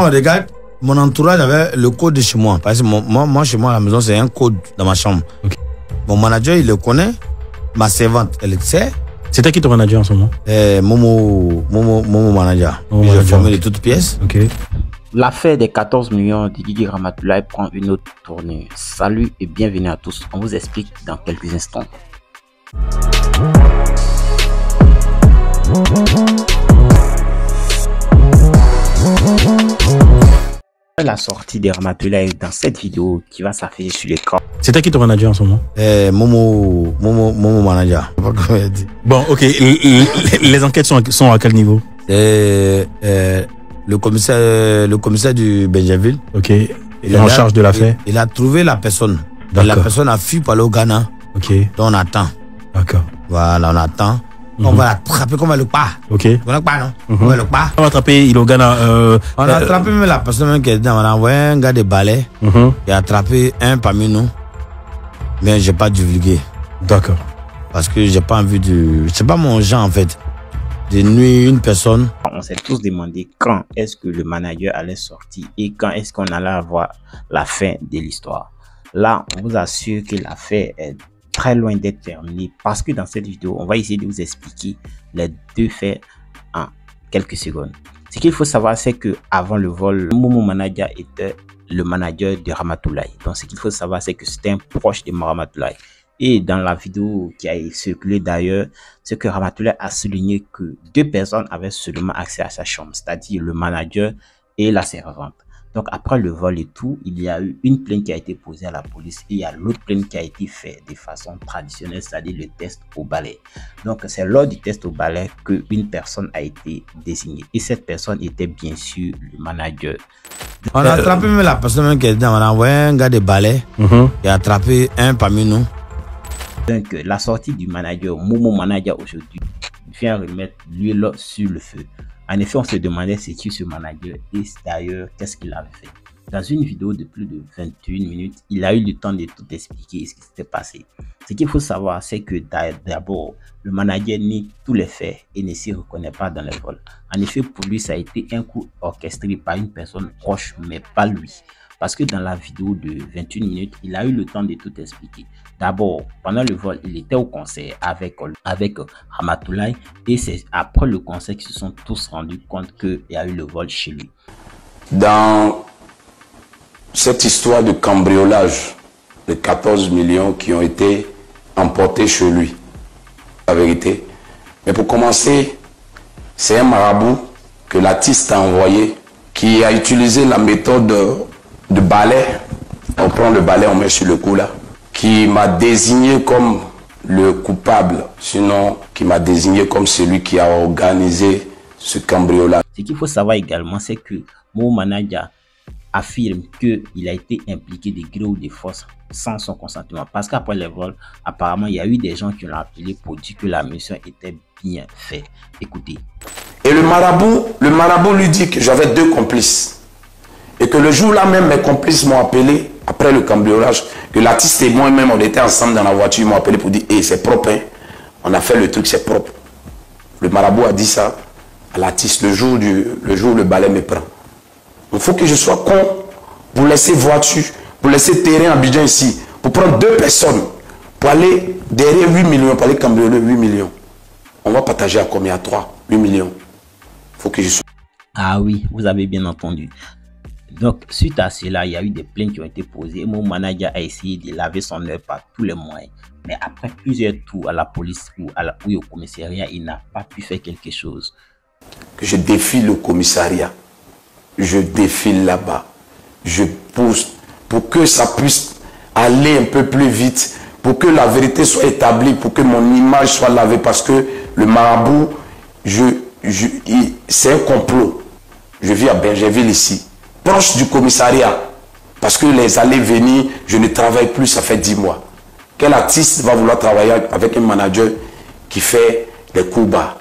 On regarde, mon entourage avait le code de chez moi. Parce que moi, chez moi, à la maison, c'est un code dans ma chambre. Okay. Mon manager, il le connaît. Ma servante, elle le sait. C'était qui ton manager en ce moment? Momo manager. J'ai formé de toutes pièces. Okay. L'affaire des 14 millions de Guigui Ramatoulaye prend une autre tournure. Salut et bienvenue à tous. On vous explique dans quelques instants. La sortie de Ramatoulaye dans cette vidéo qui va s'afficher sur l'écran. C'était qui ton manager en ce moment? Momo manager. Bon, ok. Les enquêtes sont à quel niveau? Le commissaire du Benjaville. Ok. Il est en charge de l'affaire. Il a trouvé la personne. La personne a fui pour aller au Ghana. Ok. Donc on attend. D'accord. Voilà, on attend. On va l'attraper comme le pas. Ok. On le pas, non? On va le pas. On va attraper, il est au Ghana. On a attrapé même la personne qui est dedans. On a envoyé un gars de balai. Il a attrapé un parmi nous. Mais j'ai pas divulgué. D'accord. Parce que j'ai pas envie de... C'est pas mon genre en fait. De nuire une personne. On s'est tous demandé quand est-ce que le manager allait sortir et quand est-ce qu'on allait avoir la fin de l'histoire. Là, on vous assure que l'affaire est très loin d'être terminée parce que dans cette vidéo, on va essayer de vous expliquer les deux faits en quelques secondes. Ce qu'il faut savoir, c'est que avant le vol, Momo Manager était le manager de Ramatoulaye. Donc, ce qu'il faut savoir, c'est que c'était un proche de Ramatoulaye. Et dans la vidéo qui a circulé d'ailleurs, c'est que Ramatoulaye a souligné que deux personnes avaient seulement accès à sa chambre, c'est-à-dire le manager et la servante. Donc après le vol et tout, il y a eu une plainte qui a été posée à la police et il y a l'autre plainte qui a été faite de façon traditionnelle, c'est-à-dire le test au balai. Donc c'est lors du test au balai qu'une personne a été désignée et cette personne était bien sûr le manager. On a attrapé même la personne qui est dedans. On a envoyé un gars de balai. Il a attrapé un parmi nous. Donc la sortie du manager, Momo Manager aujourd'hui, vient remettre l'huile sur le feu. En effet, on se demandait c'est qui ce manager et d'ailleurs qu'est-ce qu'il avait fait. Dans une vidéo de plus de 21 minutes, il a eu le temps de tout expliquer ce qui s'était passé. Ce qu'il faut savoir, c'est que d'abord, le manager nie tous les faits et ne s'y reconnaît pas dans le vol. En effet, pour lui, ça a été un coup orchestré par une personne proche, mais pas lui. Parce que dans la vidéo de 21 minutes, il a eu le temps de tout expliquer. D'abord, pendant le vol, il était au concert avec Ramatoulaye et c'est après le concert qu'ils se sont tous rendus compte qu'il y a eu le vol chez lui. Dans cette histoire de cambriolage de 14 millions qui ont été emportés chez lui, la vérité. Mais pour commencer, c'est un marabout que l'artiste a envoyé qui a utilisé la méthode de balai. On prend le balai, on met sur le cou là. Qui m'a désigné comme le coupable, sinon qui m'a désigné comme celui qui a organisé ce cambriolage. Ce qu'il faut savoir également, c'est que Momo Manager affirme qu'il a été impliqué de gré ou de force sans son consentement. Parce qu'après le vol, apparemment, il y a eu des gens qui l'ont appelé pour dire que la mission était bien faite. Écoutez. Et le marabout lui dit que j'avais deux complices. Et que le jour-là même, mes complices m'ont appelé, après le cambriolage, que l'artiste et moi-même, on était ensemble dans la voiture, ils m'ont appelé pour dire, hey, c'est propre, hein? On a fait le truc, c'est propre. Le marabout a dit ça à l'artiste le jour où le balai me prend. Il faut que je sois con pour laisser voiture, pour laisser terrain à Abidjan ici, pour prendre deux personnes, pour aller derrière 8 millions, pour aller cambrioler 8 millions. On va partager à combien? À 3, 8 millions. Il faut que je sois... Ah oui, vous avez bien entendu. Donc, suite à cela, il y a eu des plaintes qui ont été posées. Mon manager a essayé de laver son œuvre par tous les moyens. Mais après plusieurs tours à la police ou au commissariat, il n'a pas pu faire quelque chose. Que je défile le commissariat. Je défile là-bas. Je pousse pour que ça puisse aller un peu plus vite. Pour que la vérité soit établie. Pour que mon image soit lavée. Parce que le marabout, c'est un complot. Je vis à Benjaville ici. Proche du commissariat, parce que les allées-venir, je ne travaille plus, ça fait 10 mois. Quel artiste va vouloir travailler avec un manager qui fait des coups bas?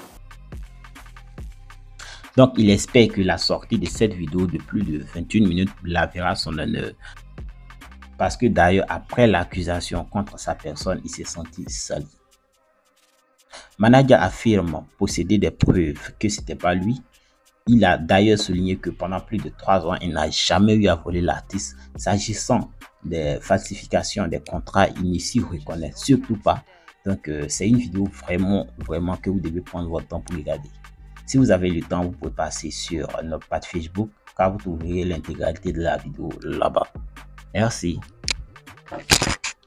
Donc, il espère que la sortie de cette vidéo de plus de 21 minutes lavera son honneur. Parce que d'ailleurs, après l'accusation contre sa personne, il s'est senti seul. Manager affirme posséder des preuves que ce n'était pas lui. Il a d'ailleurs souligné que pendant plus de 3 ans, il n'a jamais eu à voler l'artiste. S'agissant des falsifications des contrats, il ne s'y reconnaît surtout pas. Donc, c'est une vidéo vraiment que vous devez prendre votre temps pour regarder. Si vous avez le temps, vous pouvez passer sur notre page Facebook, car vous trouverez l'intégralité de la vidéo là-bas. Merci.